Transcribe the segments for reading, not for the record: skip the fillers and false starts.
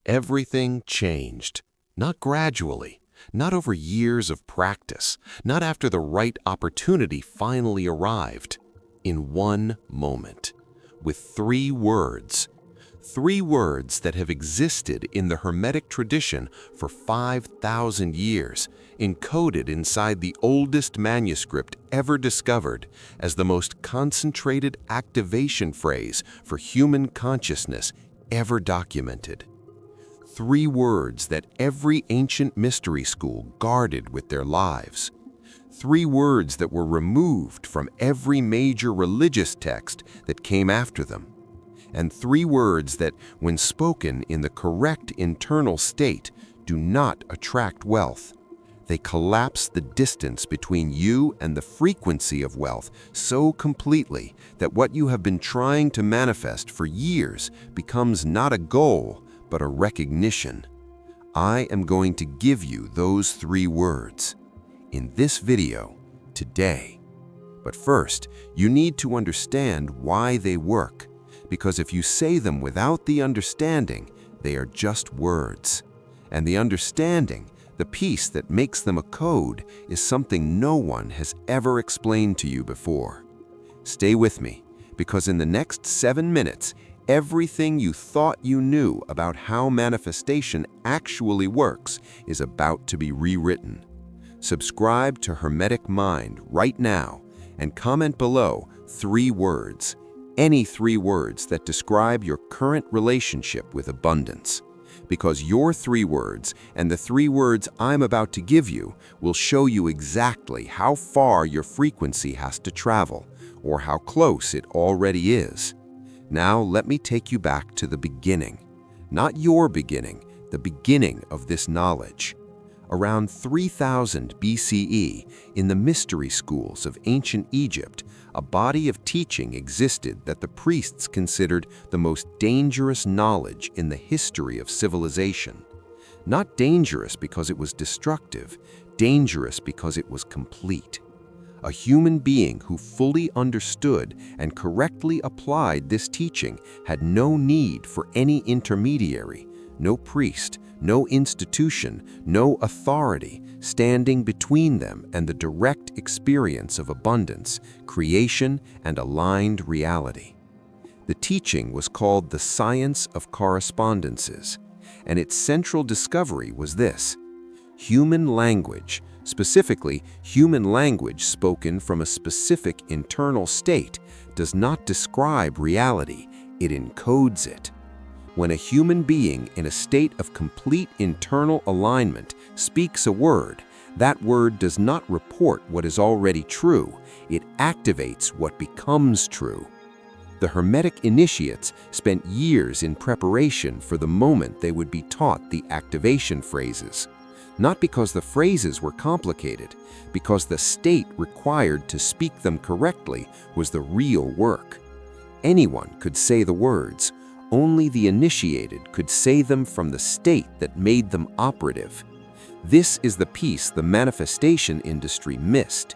everything changed. Not gradually, not over years of practice, not after the right opportunity finally arrived. In one moment, with three words that have existed in the Hermetic tradition for 5,000 years, encoded inside the oldest manuscript ever discovered as the most concentrated activation phrase for human consciousness ever documented. Three words that every ancient mystery school guarded with their lives. Three words that were removed from every major religious text that came after them. And three words that, when spoken in the correct internal state, do not attract wealth. They collapse the distance between you and the frequency of wealth so completely that what you have been trying to manifest for years becomes not a goal, but a recognition. I am going to give you those three words in this video today. But first, you need to understand why they work, because if you say them without the understanding, they are just words. And the understanding, the piece that makes them a code, is something no one has ever explained to you before. Stay with me, because in the next 7 minutes, everything you thought you knew about how manifestation actually works is about to be rewritten. Subscribe to Hermetic Mind right now and comment below three words, any three words that describe your current relationship with abundance. Because your three words and the three words I'm about to give you will show you exactly how far your frequency has to travel, or how close it already is. Now let me take you back to the beginning. Not your beginning, the beginning of this knowledge. Around 3000 BCE, in the mystery schools of ancient Egypt, a body of teaching existed that the priests considered the most dangerous knowledge in the history of civilization. Not dangerous because it was destructive, dangerous because it was complete. A human being who fully understood and correctly applied this teaching had no need for any intermediary, no priest, no institution, no authority standing between them and the direct experience of abundance, creation, and aligned reality. The teaching was called the Science of Correspondences, and its central discovery was this: human language, specifically human language spoken from a specific internal state, does not describe reality, it encodes it. When a human being in a state of complete internal alignment speaks a word, that word does not report what is already true, it activates what becomes true. The Hermetic initiates spent years in preparation for the moment they would be taught the activation phrases. Not because the phrases were complicated, because the state required to speak them correctly was the real work. Anyone could say the words. Only the initiated could say them from the state that made them operative. This is the piece the manifestation industry missed.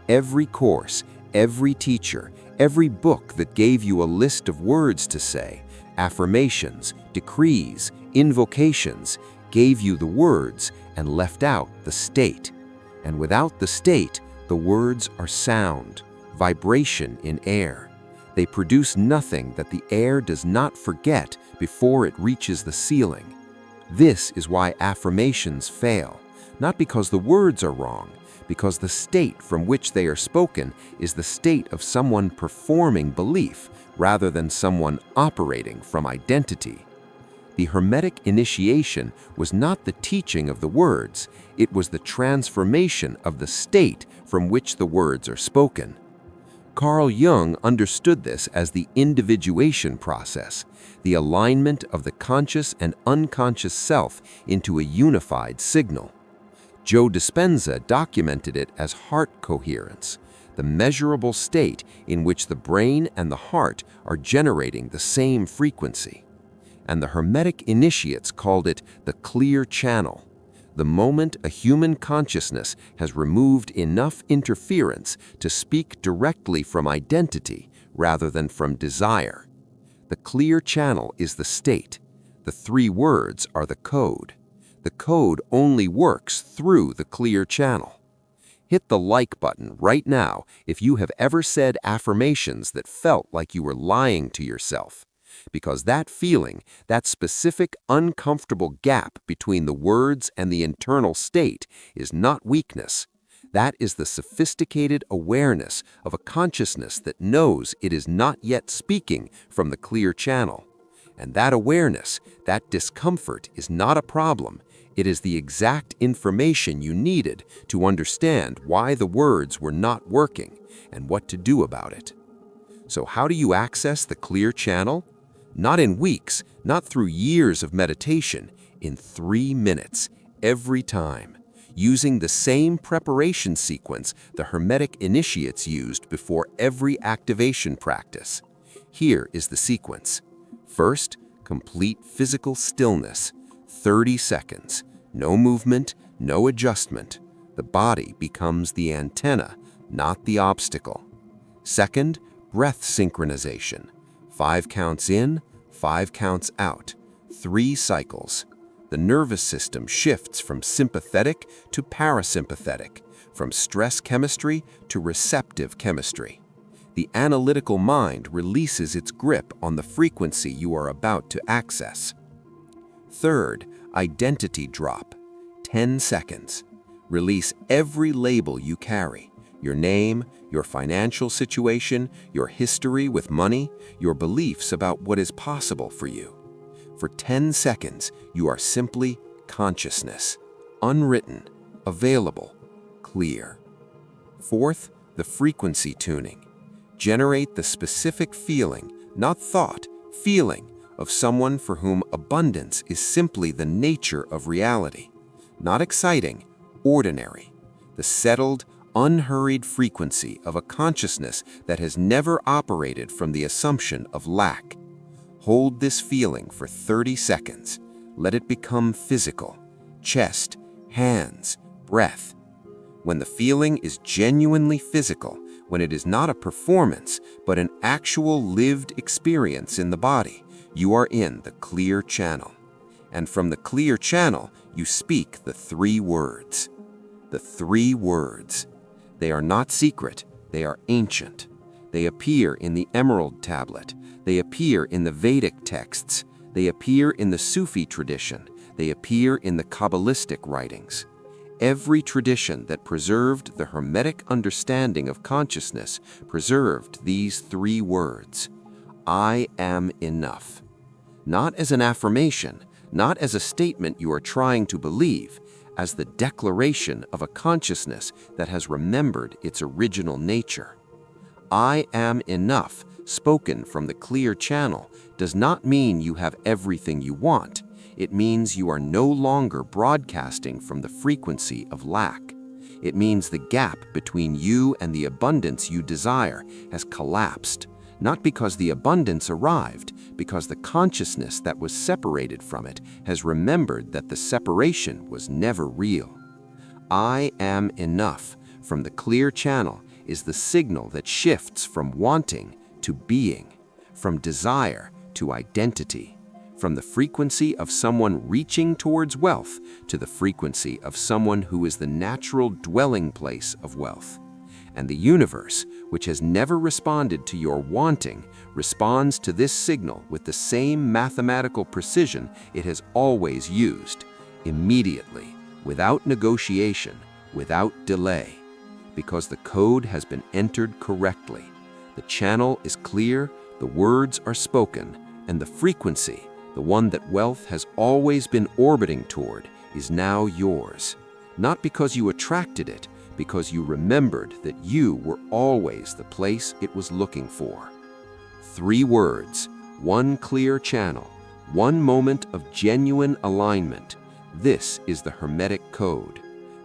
Every course, every teacher, every book that gave you a list of words to say, affirmations, decrees, invocations, gave you the words and left out the state. And without the state, the words are sound, vibration in air. They produce nothing that the air does not forget before it reaches the ceiling. This is why affirmations fail, not because the words are wrong, because the state from which they are spoken is the state of someone performing belief rather than someone operating from identity. The Hermetic initiation was not the teaching of the words, it was the transformation of the state from which the words are spoken. Carl Jung understood this as the individuation process, the alignment of the conscious and unconscious self into a unified signal. Joe Dispenza documented it as heart coherence, the measurable state in which the brain and the heart are generating the same frequency. And the Hermetic initiates called it the clear channel, the moment a human consciousness has removed enough interference to speak directly from identity rather than from desire. The clear channel is the state. The three words are the code. The code only works through the clear channel. Hit the like button right now if you have ever said affirmations that felt like you were lying to yourself. Because that feeling, that specific uncomfortable gap between the words and the internal state, is not weakness. That is the sophisticated awareness of a consciousness that knows it is not yet speaking from the clear channel. And that awareness, that discomfort, is not a problem. It is the exact information you needed to understand why the words were not working and what to do about it. So how do you access the clear channel? Not in weeks, not through years of meditation, in 3 minutes, every time, using the same preparation sequence the Hermetic initiates used before every activation practice. Here is the sequence. First, complete physical stillness, 30 seconds, no movement, no adjustment. The body becomes the antenna, not the obstacle. Second, breath synchronization. 5 counts in, 5 counts out, 3 cycles. The nervous system shifts from sympathetic to parasympathetic, from stress chemistry to receptive chemistry. The analytical mind releases its grip on the frequency you are about to access. Third, identity drop. 10 seconds. Release every label you carry. Your name, your financial situation, your history with money, your beliefs about what is possible for you. For 10 seconds, you are simply consciousness, unwritten, available, clear. Fourth, the frequency tuning. Generate the specific feeling, not thought, feeling, of someone for whom abundance is simply the nature of reality. Not exciting, ordinary. The settled, unhurried frequency of a consciousness that has never operated from the assumption of lack. Hold this feeling for 30 seconds. Let it become physical. Chest, hands, breath. When the feeling is genuinely physical, when it is not a performance, but an actual lived experience in the body, you are in the clear channel. And from the clear channel, you speak the 3 words. The 3 words. They are not secret, they are ancient. They appear in the Emerald Tablet. They appear in the Vedic texts. They appear in the Sufi tradition. They appear in the Kabbalistic writings. Every tradition that preserved the Hermetic understanding of consciousness preserved these 3 words. I am enough. Not as an affirmation, not as a statement you are trying to believe, as the declaration of a consciousness that has remembered its original nature. I am enough, spoken from the clear channel, does not mean you have everything you want. It means you are no longer broadcasting from the frequency of lack. It means the gap between you and the abundance you desire has collapsed, not because the abundance arrived, because the consciousness that was separated from it has remembered that the separation was never real. I am enough, from the clear channel, is the signal that shifts from wanting to being, from desire to identity, from the frequency of someone reaching towards wealth to the frequency of someone who is the natural dwelling place of wealth. And the universe, which has never responded to your wanting, responds to this signal with the same mathematical precision it has always used, immediately, without negotiation, without delay. Because the code has been entered correctly. The channel is clear, the words are spoken, and the frequency, the one that wealth has always been orbiting toward, is now yours. Not because you attracted it, because you remembered that you were always the place it was looking for. 3 words, 1 clear channel, 1 moment of genuine alignment. This is the Hermetic Code.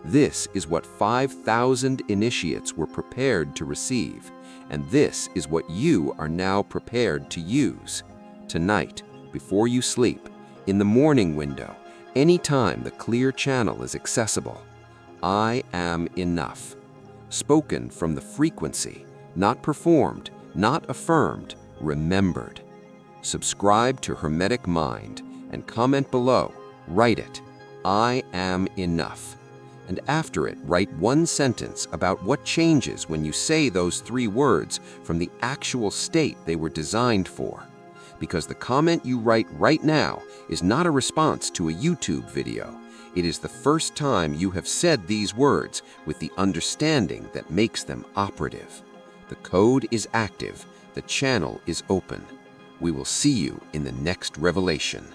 This is what 5,000 initiates were prepared to receive, and this is what you are now prepared to use. Tonight, before you sleep, in the morning window, anytime the clear channel is accessible. I am enough. Spoken from the frequency, not performed, not affirmed, remembered. Subscribe to Hermetic Mind. and comment below. Write it, "I am enough." And after it, write one sentence about what changes when you say those 3 words from the actual state they were designed for. Because the comment you write right now is not a response to a YouTube video. It is the first time you have said these words with the understanding that makes them operative. The code is active. The channel is open. We will see you in the next revelation.